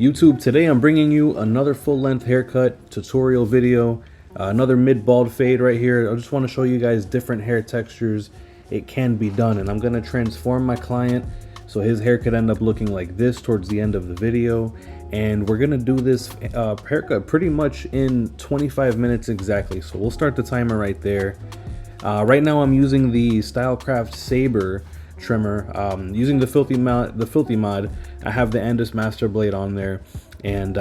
YouTube, today I'm bringing you another full-length haircut tutorial video, another mid-bald fade right here. I just want to show you guys different hair textures. It can be done, and I'm going to transform my client so his hair could end up looking like this towards the end of the video. And we're going to do this haircut pretty much in 25 minutes exactly. So we'll start the timer right there. Right now I'm using the Stylecraft Saber trimmer, using the filthy mod. I have the Andis Master Blade on there, and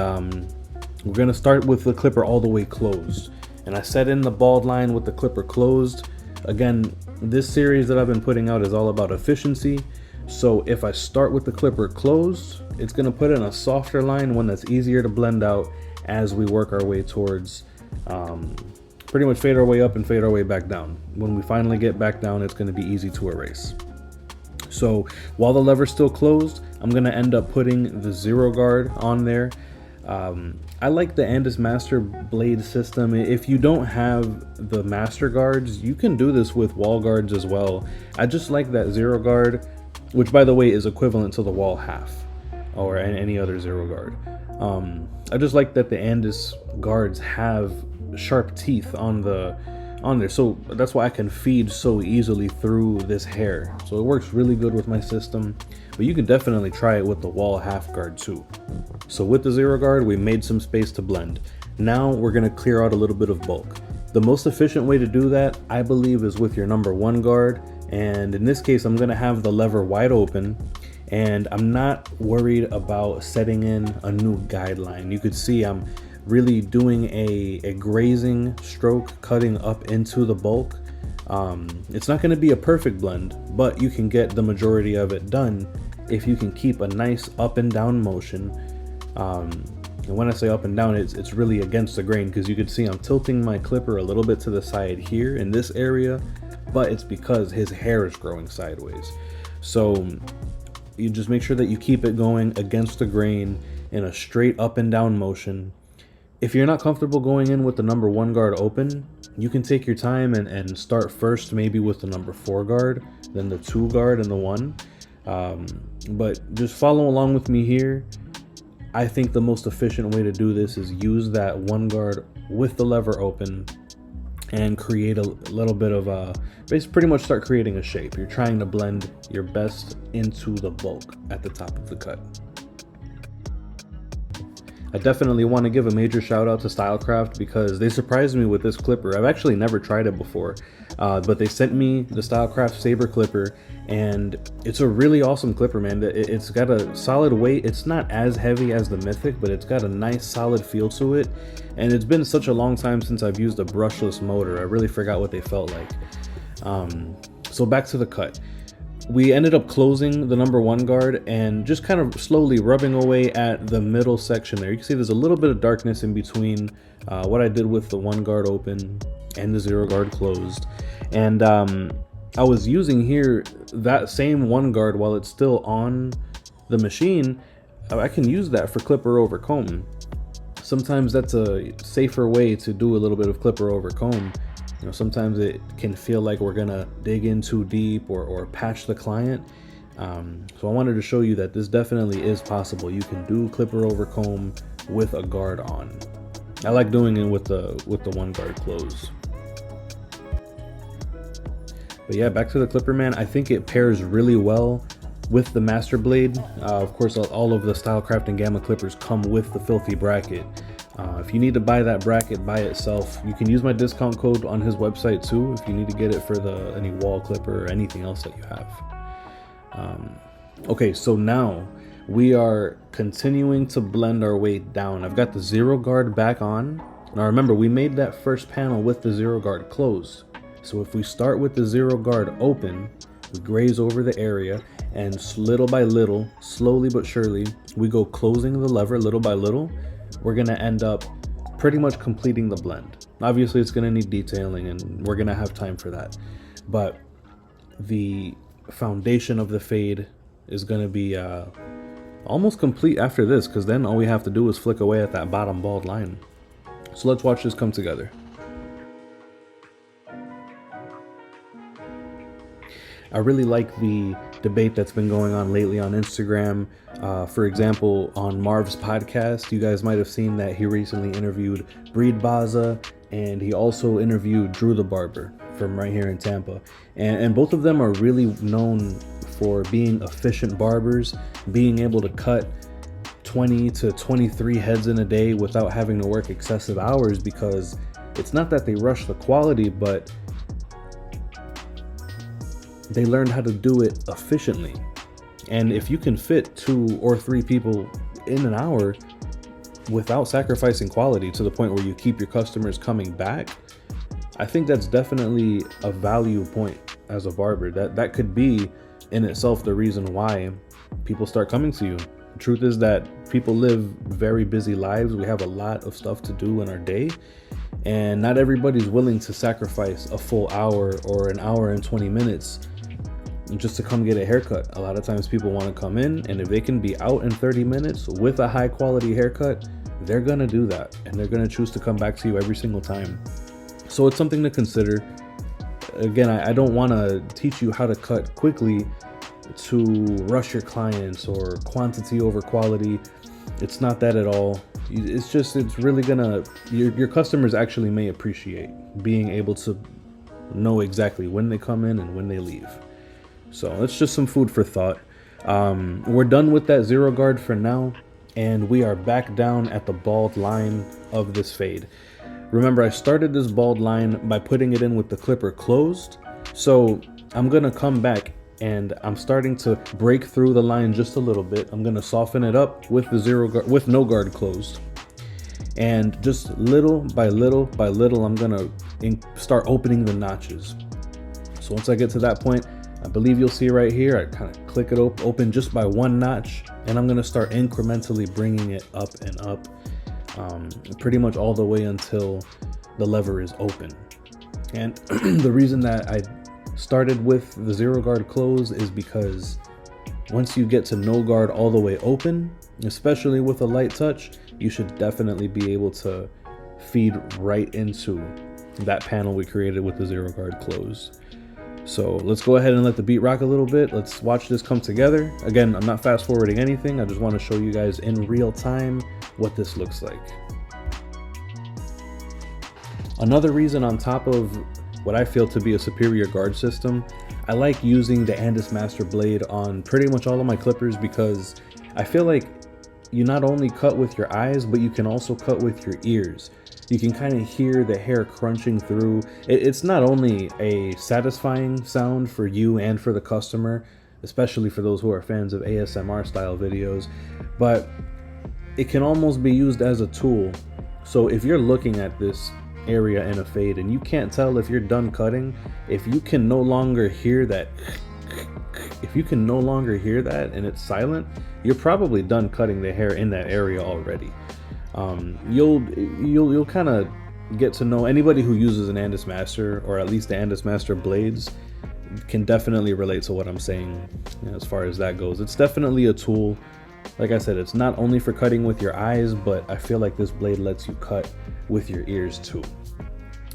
we're gonna start with the clipper all the way closed. And I set in the bald line with the clipper closed. Again, this series that I've been putting out is all about efficiency. So if I start with the clipper closed, it's gonna put in a softer line, one that's easier to blend out as we work our way towards pretty much fade our way up and fade our way back down. When we finally get back down, it's gonna be easy to erase. So while the lever's still closed, I'm gonna end up putting the zero guard on there. I like the Andis Master Blade system. If you don't have the master guards, you can do this with wall guards as well. I just like that zero guard, which by the way is equivalent to the wall half or any other zero guard. I just like that the Andis guards have sharp teeth on there, so that's why I can feed so easily through this hair. So it works really good with my system, but you can definitely try it with the wall half guard too. So with the zero guard, we made some space to blend. Now we're going to clear out a little bit of bulk. The most efficient way to do that, I believe, is with your number one guard, and in this case I'm going to have the lever wide open, and I'm not worried about setting in a new guideline. You could see I'm really doing a grazing stroke, cutting up into the bulk. It's not going to be a perfect blend, but you can get the majority of it done if you can keep a nice up and down motion. And when I say up and down, it's really against the grain, because you can see I'm tilting my clipper a little bit to the side here in this area, but it's because his hair is growing sideways. So you just make sure that you keep it going against the grain in a straight up and down motion. If you're not comfortable going in with the number one guard open, you can take your time and start first maybe with the number four guard, then the two guard and the one. But just follow along with me here. I think the most efficient way to do this is use that one guard with the lever open and create a little bit of basically pretty much start creating a shape. You're trying to blend your best into the bulk at the top of the cut. I definitely want to give a major shout out to Stylecraft because they surprised me with this clipper. I've actually never tried it before, but they sent me the Stylecraft Saber clipper, and it's a really awesome clipper, man. It's got a solid weight. It's not as heavy as the Mythic, but it's got a nice solid feel to it. And it's been such a long time since I've used a brushless motor. I really forgot what they felt like. So back to the cut. We ended up closing the number one guard and just kind of slowly rubbing away at the middle section there. You can see there's a little bit of darkness in between what I did with the one guard open and the zero guard closed. And I was using here that same one guard while it's still on the machine. I can use that for clipper over comb. Sometimes that's a safer way to do a little bit of clipper over comb. You know, sometimes it can feel like we're gonna dig in too deep or patch the client. So I wanted to show you that this definitely is possible. You can do clipper over comb with a guard on. I like doing it with the one guard closed. But yeah, back to the clipper, man. I think it pairs really well with the Master Blade. Of course, all of the Stylecraft and Gamma clippers come with the filthy bracket. If you need to buy that bracket by itself, you can use my discount code on his website too if you need to get it for any wall clipper or anything else that you have. Okay, so now we are continuing to blend our way down. I've got the zero guard back on. Now remember, we made that first panel with the zero guard closed. So if we start with the zero guard open, we graze over the area, and little by little, slowly but surely, we go closing the lever little by little. We're gonna end up pretty much completing the blend. Obviously it's gonna need detailing, and we're gonna have time for that, but the foundation of the fade is gonna be almost complete after this, because then all we have to do is flick away at that bottom bald line. So let's watch this come together. I really like the debate that's been going on lately on Instagram. For example, on Marv's podcast, you guys might have seen that he recently interviewed Breed Baza, and he also interviewed Drew the Barber from right here in Tampa. And both of them are really known for being efficient barbers, being able to cut 20 to 23 heads in a day without having to work excessive hours, because it's not that they rush the quality, but they learned how to do it efficiently. And if you can fit 2 or 3 people in an hour without sacrificing quality to the point where you keep your customers coming back, I think that's definitely a value point as a barber. That could be in itself the reason why people start coming to you. The truth is that people live very busy lives. We have a lot of stuff to do in our day, and not everybody's willing to sacrifice a full hour or an hour and 20 minutes just to come get a haircut. A lot of times people want to come in, and if they can be out in 30 minutes with a high quality haircut, they're gonna do that, and they're gonna choose to come back to you every single time. So it's something to consider. Again, I don't want to teach you how to cut quickly to rush your clients or quantity over quality. It's not that at all. It's really gonna, your customers actually may appreciate being able to know exactly when they come in and when they leave. So it's just some food for thought. We're done with that zero guard for now, and we are back down at the bald line of this fade. Remember, I started this bald line by putting it in with the clipper closed. So I'm gonna come back and I'm starting to break through the line just a little bit. I'm gonna soften it up with the zero guard, with no guard closed. And just little by little by little, I'm gonna start opening the notches. So once I get to that point, I believe you'll see right here, I kind of click it open just by 1 notch, and I'm gonna start incrementally bringing it up and up, pretty much all the way until the lever is open. And the reason that I started with the zero guard close is because once you get to no guard all the way open, especially with a light touch, you should definitely be able to feed right into that panel we created with the zero guard closed. So let's go ahead and let the beat rock a little bit. Let's watch this come together. Again, I'm not fast forwarding anything. I just want to show you guys in real time what this looks like. Another reason on top of what I feel to be a superior guard system, I like using the Andis Master blade on pretty much all of my clippers, because I feel like you not only cut with your eyes, but you can also cut with your ears. You can kind of hear the hair crunching through. It's not only a satisfying sound for you and for the customer, especially for those who are fans of ASMR style videos, but it can almost be used as a tool. So if you're looking at this area in a fade and you can't tell if you're done cutting, if you can no longer hear that, and it's silent, you're probably done cutting the hair in that area already. You'll kind of get to know anybody who uses an Andis Master, or at least the Andis Master blades, can definitely relate to what I'm saying, as far as that goes. It's definitely a tool. Like I said, it's not only for cutting with your eyes, but I feel like this blade lets you cut with your ears too.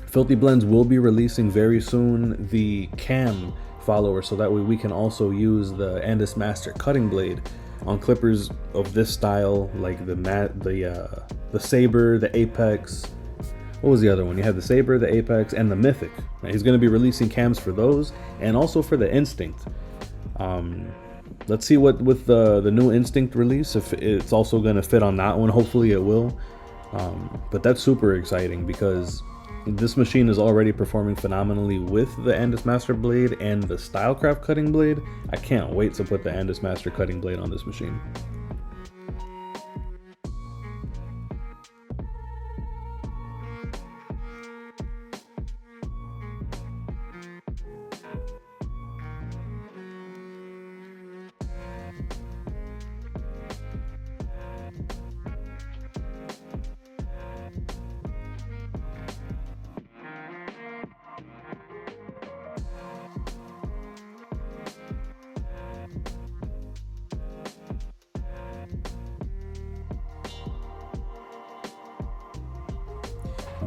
Filthy Blends will be releasing very soon the cam follower, so that way we can also use the Andis Master cutting blade on clippers of this style, like the Saber, the Apex. What was the other one? You had the Saber, the Apex, and the Mythic. Right? He's going to be releasing cams for those, and also for the Instinct. Let's see what with the new Instinct release, if it's also going to fit on that one. Hopefully it will. But that's super exciting, because this machine is already performing phenomenally with the Andis Master blade and the Stylecraft cutting blade. I can't wait to put the Andis Master cutting blade on this machine.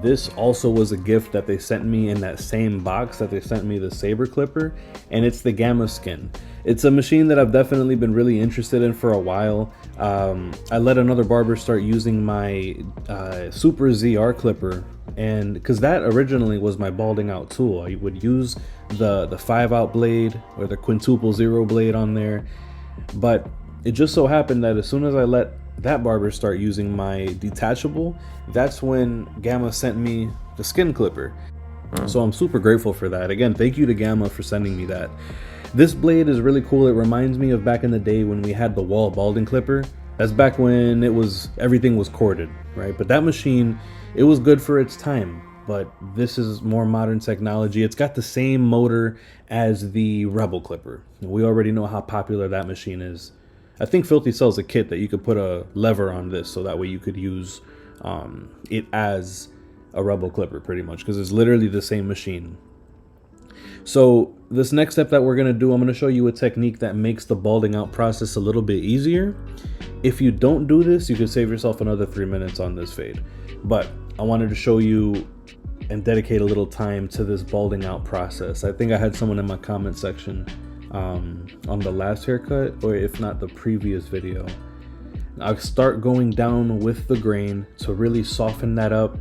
This also was a gift that they sent me in that same box that they sent me the Saber clipper, and it's the Gamma Skin. It's a machine that I've definitely been really interested in for a while. I let another barber start using my Super ZR clipper, and because that originally was my balding out tool. I would use the 5-out blade or the quintuple 0 blade on there, but it just so happened that as soon as I let that barber start using my detachable, that's when Gamma sent me the skin clipper. So I'm super grateful for that. Again, thank you to Gamma for sending me that. This blade is really cool. It reminds me of back in the day when we had the wall balding clipper. That's back when everything was corded, right? But that machine, it was good for its time, but this is more modern technology. It's got the same motor as the Rebel clipper. We already know how popular that machine is. I think Filthy sells a kit that you could put a lever on this, so that way you could use it as a Rebel clipper pretty much, because it's literally the same machine. So this next step that we're going to do, I'm going to show you a technique that makes the balding out process a little bit easier. If you don't do this, you could save yourself another 3 minutes on this fade. But I wanted to show you and dedicate a little time to this balding out process. I think I had someone in my comment section on the last haircut, or if not the previous video. I'll start going down with the grain to really soften that up.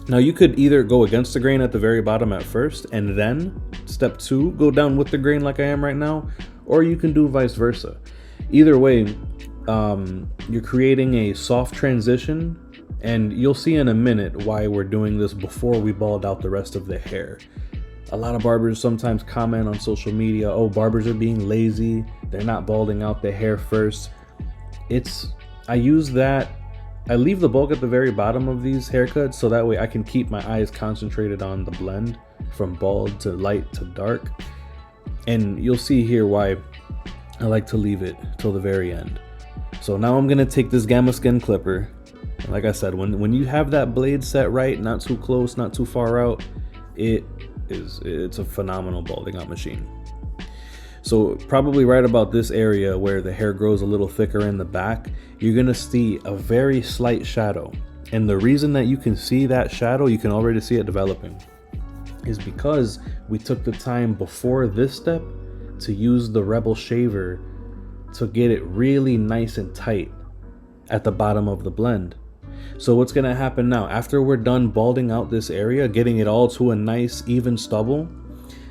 Now you could either go against the grain at the very bottom at first and then step 2 go down with the grain like I am right now, or you can do vice versa. Either way, you're creating a soft transition, and you'll see in a minute why we're doing this before we bald out the rest of the hair. A lot of barbers sometimes comment on social media, oh, barbers are being lazy, they're not balding out the hair first. I leave the bulk at the very bottom of these haircuts so that way I can keep my eyes concentrated on the blend from bald to light to dark. And you'll see here why I like to leave it till the very end. So now I'm gonna take this Gamma Skin clipper. Like I said, when you have that blade set right, not too close, not too far out, it's a phenomenal balding out machine. So probably right about this area where the hair grows a little thicker in the back, you're gonna see a very slight shadow. And the reason that you can see that shadow, you can already see it developing, is because we took the time before this step to use the Rebel shaver to get it really nice and tight at the bottom of the blend. So what's gonna happen now, after we're done balding out this area, getting it all to a nice even stubble,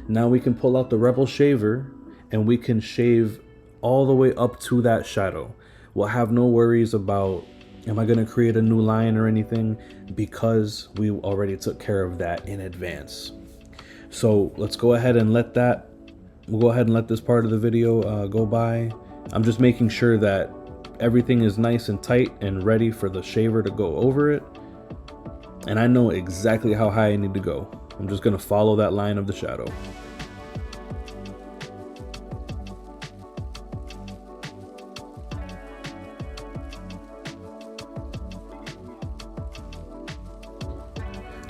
now we can pull out the Rebel shaver and we can shave all the way up to that shadow. We'll have no worries about, am I gonna create a new line or anything, because we already took care of that in advance. So let's go ahead and let this part of the video go by. I'm just making sure that everything is nice and tight and ready for the shaver to go over it. And I know exactly how high I need to go. I'm just gonna follow that line of the shadow.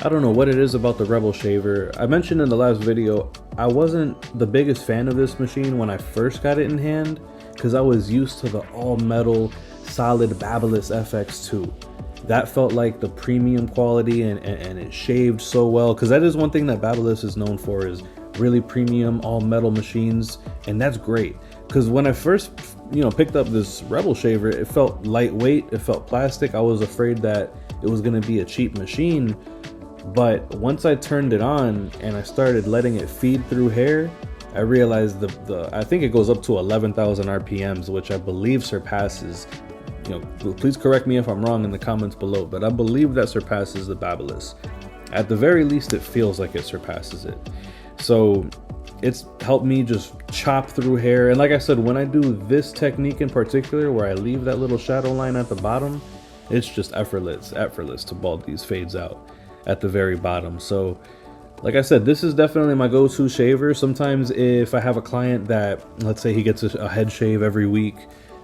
I don't know what it is about the Rebel shaver. I mentioned in the last video, I wasn't the biggest fan of this machine when I first got it in hand, because I was used to the all metal solid Babyliss FX2. That felt like the premium quality, and it shaved so well, because that is one thing that Babyliss is known for, is really premium all metal machines, and that's great. Because when I first picked up this Rebel shaver, it felt lightweight, it felt plastic. I was afraid that it was going to be a cheap machine. But once I turned it on and I started letting it feed through hair, I realized I think it goes up to 11,000 RPMs, which I believe surpasses, please correct me if I'm wrong in the comments below, but I believe that surpasses the Babyliss. At the very least, it feels like it surpasses it. So it's helped me just chop through hair. And like I said, when I do this technique in particular, where I leave that little shadow line at the bottom, it's just effortless to bald these fades out at the very bottom. So like I said, this is definitely my go-to shaver. Sometimes if I have a client that, let's say he gets a head shave every week,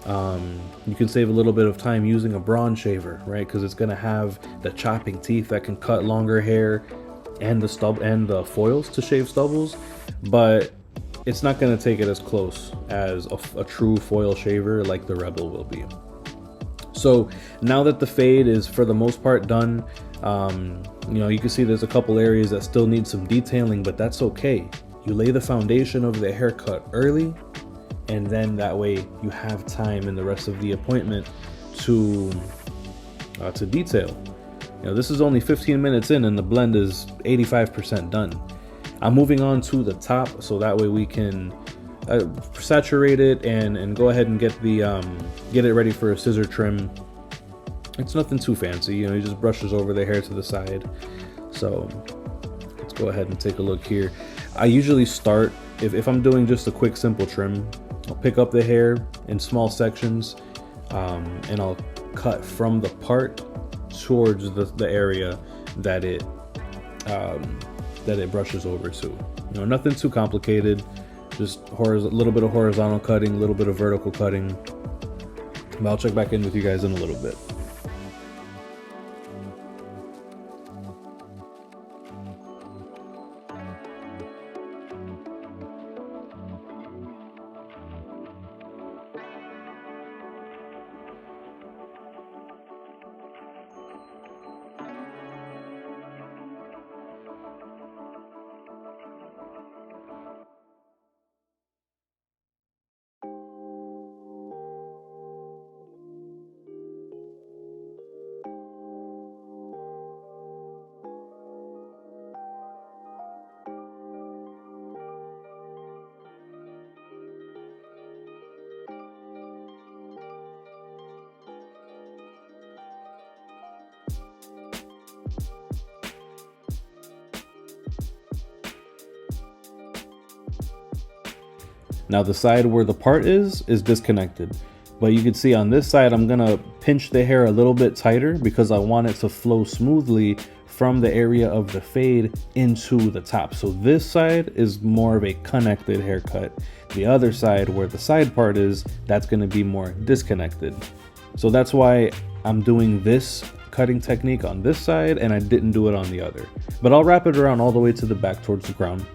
you can save a little bit of time using a bronze shaver, right? Because it's going to have the chopping teeth that can cut longer hair, and the stub and the foils to shave stubbles, but it's not going to take it as close as a true foil shaver like the Rebel will be. So now that the fade is for the most part done, you can see there's a couple areas that still need some detailing, but that's okay. You lay the foundation of the haircut early, and then that way you have time in the rest of the appointment to detail. You know, this is only 15 minutes in and the blend is 85% done. I'm moving on to the top so that way we can saturate it and go ahead and get it ready for a scissor trim. It's nothing too fancy, you know, he just brushes over the hair to the side. So let's go ahead and take a look here. I usually start, if I'm doing just a quick simple trim, I'll pick up the hair in small sections and I'll cut from the part towards the area that it brushes over to. You know, nothing too complicated, just a little bit of horizontal cutting, a little bit of vertical cutting. But I'll check back in with you guys in a little bit. Now the side where the part is disconnected, but you can see on this side I'm gonna pinch the hair a little bit tighter because I want it to flow smoothly from the area of the fade into the top. So this side is more of a connected haircut. The other side where the side part is, that's gonna be more disconnected. So that's why I'm doing this cutting technique on this side and I didn't do it on the other. But I'll wrap it around all the way to the back towards the crown.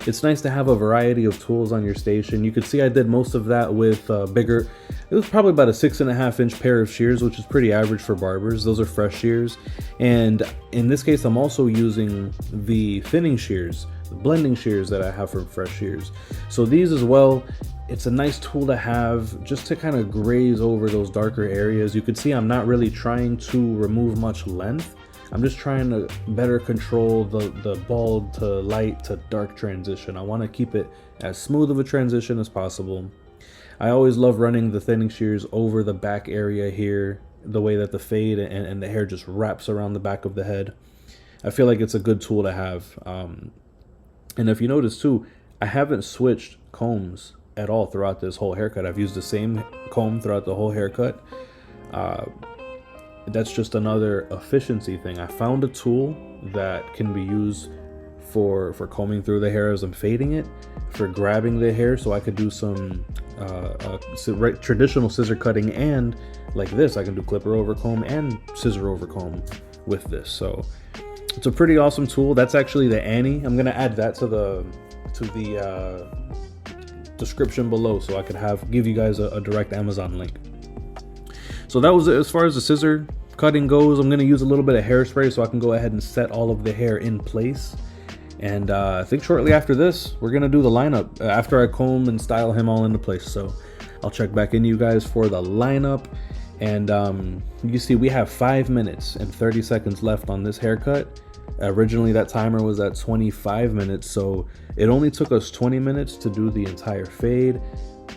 It's nice to have a variety of tools on your station. You could see I did most of that with bigger, it was probably about a 6.5 inch pair of shears, which is pretty average for barbers. Those are fresh shears. And in this case, I'm also using the thinning shears, the blending shears that I have from Fresh Shears. So these as well, it's a nice tool to have just to kind of graze over those darker areas. You can see I'm not really trying to remove much length. I'm just trying to better control the bald to light to dark transition. I want to keep it as smooth of a transition as possible. I always love running the thinning shears over the back area here, the way that the fade and the hair just wraps around the back of the head. I feel like it's a good tool to have. And if you notice too, I haven't switched combs at all throughout this whole haircut. I've used the same comb throughout the whole haircut. That's just another efficiency thing. I found a tool that can be used for combing through the hair as I'm fading it, for grabbing the hair, so I could do some traditional scissor cutting, and like this, I can do clipper over comb and scissor over comb with this. So it's a pretty awesome tool. That's actually the Annie. I'm gonna add that to the description below, so I could give you guys a direct Amazon link. So that was it as far as the scissor cutting goes. I'm going to use a little bit of hairspray so I can go ahead and set all of the hair in place. And I think shortly after this, we're going to do the lineup after I comb and style him all into place. So I'll check back in you guys for the lineup. And you see we have 5 minutes and 30 seconds left on this haircut. Originally that timer was at 25 minutes, so it only took us 20 minutes to do the entire fade.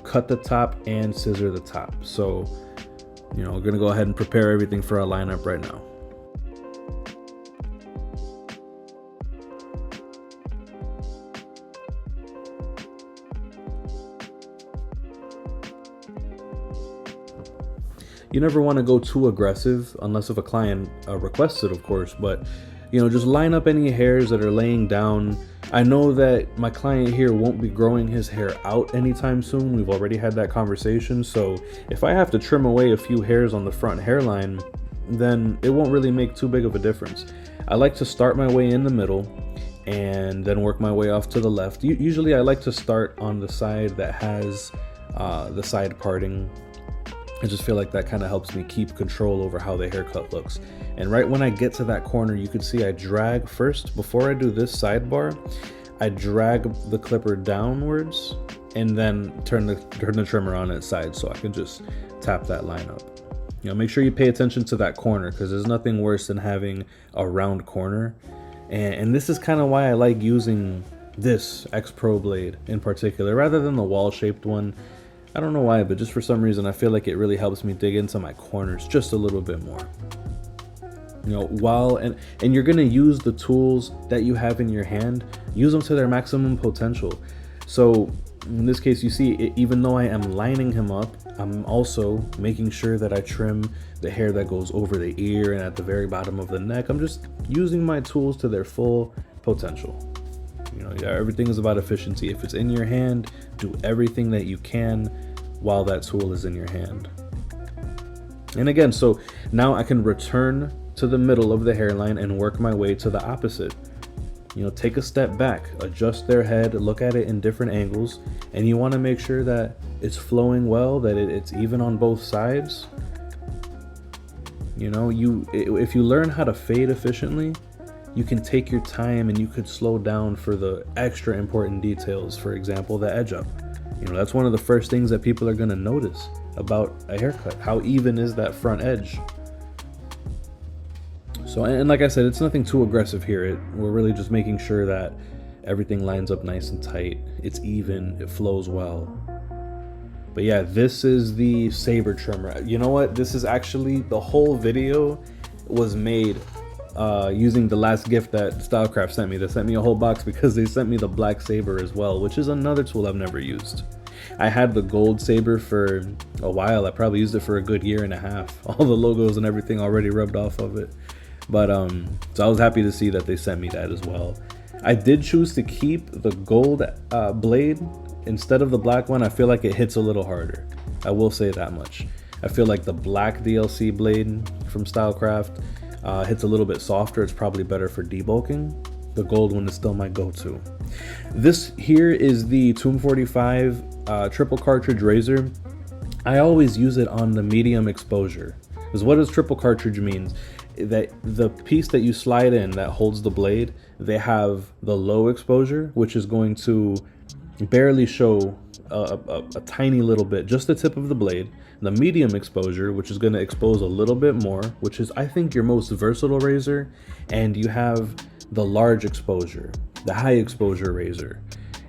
cut the top and scissor the top. So, you know, we're gonna go ahead and prepare everything for our lineup right now. You never want to go too aggressive unless if a client requests it, of course, but you know, just line up any hairs that are laying down. I know that my client here won't be growing his hair out anytime soon. We've already had that conversation. So if I have to trim away a few hairs on the front hairline, then it won't really make too big of a difference. I like to start my way in the middle and then work my way off to the left. Usually I like to start on the side that has the side parting. I just feel like that kind of helps me keep control over how the haircut looks. And right when I get to that corner, you can see I drag first, before I do this sidebar, I drag the clipper downwards and then turn the trimmer on its side so I can just tap that line up. You know, make sure you pay attention to that corner because there's nothing worse than having a round corner. And this is kind of why I like using this X Pro blade in particular rather than the wall-shaped one. I don't know why, but just for some reason, I feel like it really helps me dig into my corners just a little bit more. You know, and you're gonna use the tools that you have in your hand, use them to their maximum potential. So in this case, you see, even though I am lining him up, I'm also making sure that I trim the hair that goes over the ear and at the very bottom of the neck. I'm just using my tools to their full potential. You know, everything is about efficiency. If it's in your hand, do everything that you can while that tool is in your hand. And again, so now I can return to the middle of the hairline and work my way to the opposite. You know, take a step back, adjust their head, look at it in different angles, and you want to make sure that it's flowing well, that it's even on both sides. You know, if you learn how to fade efficiently, you can take your time and you could slow down for the extra important details. For example, the edge up. You know, that's one of the first things that people are going to notice about a haircut. How even is that front edge? So, and like I said, it's nothing too aggressive here. We're really just making sure that everything lines up nice and tight. It's even, it flows well. But yeah, this is the saber trimmer. You know what? This is actually, the whole video was made using the last gift that Stylecraft sent me. They sent me a whole box because they sent me the black saber as well, which is another tool I've never used. I had the gold saber for a while. I probably used it for a good year and a half. All the logos and everything already rubbed off of it. But so I was happy to see that they sent me that as well. I did choose to keep the gold blade instead of the black one. I feel like it hits a little harder. I will say that much. I feel like the black DLC blade from Stylecraft hits a little bit softer. It's probably better for debulking. The gold one is still my go-to. This here is the Tomb 45 triple cartridge razor. I always use it on the medium exposure. Because what does triple cartridge means? That the piece that you slide in that holds the blade, they have the low exposure, which is going to barely show a tiny little bit, just the tip of the blade. The medium exposure, which is going to expose a little bit more, which is, I think, your most versatile razor. And you have the large exposure, the high exposure razor.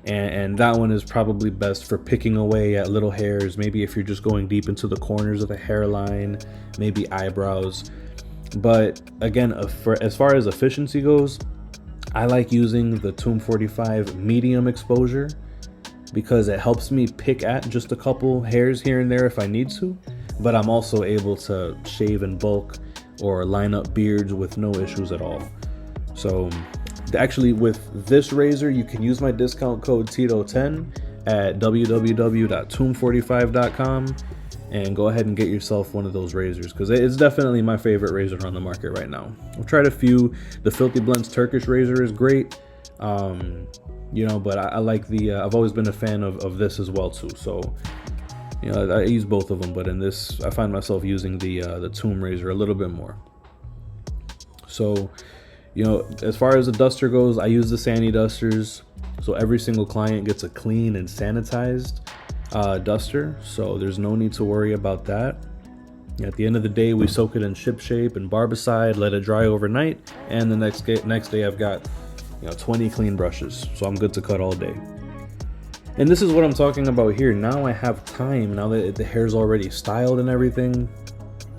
And that one is probably best for picking away at little hairs, maybe if you're just going deep into the corners of the hairline, maybe eyebrows. But again, as far as efficiency goes, I like using the Tomb 45 medium exposure because it helps me pick at just a couple hairs here and there if I need to, but I'm also able to shave in bulk or line up beards with no issues at all. So actually, with this razor, you can use my discount code TITO10 at www.tomb45.com and go ahead and get yourself one of those razors, because it's definitely my favorite razor on the market right now. I've tried a few. The Filthy Blends Turkish razor is great, you know, but I like the I've always been a fan of this as well too. So, you know, I use both of them, but in this I find myself using the Tomb razor a little bit more. So, you know, as far as the duster goes, I use the Sani dusters. So every single client gets a clean and sanitized duster. So there's no need to worry about that. At the end of the day, we soak it in ship shape and barbicide, let it dry overnight. And the next day I've got, you know, 20 clean brushes. So I'm good to cut all day. And this is what I'm talking about here. Now I have time, now that the hair's already styled and everything,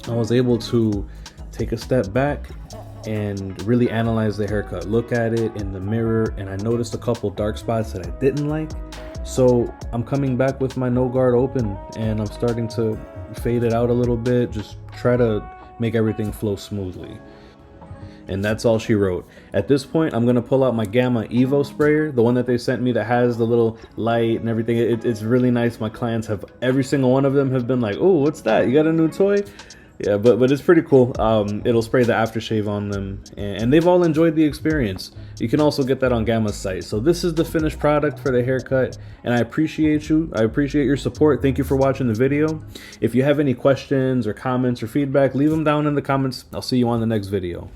I was able to take a step back and really analyze the haircut, look at it in the mirror, and I noticed a couple dark spots that I didn't like. So I'm coming back with my no guard open and I'm starting to fade it out a little bit, just try to make everything flow smoothly. And that's all she wrote. At this point, I'm gonna pull out my Gamma Evo sprayer, the one that they sent me that has the little light and everything. It's really nice. My clients have, every single one of them have been like, oh, what's that? You got a new toy? Yeah, but it's pretty cool. It'll spray the aftershave on them, and they've all enjoyed the experience. You can also get that on Gamma's site. So this is the finished product for the haircut, and I appreciate you. I appreciate your support. Thank you for watching the video. If you have any questions or comments or feedback, leave them down in the comments. I'll see you on the next video.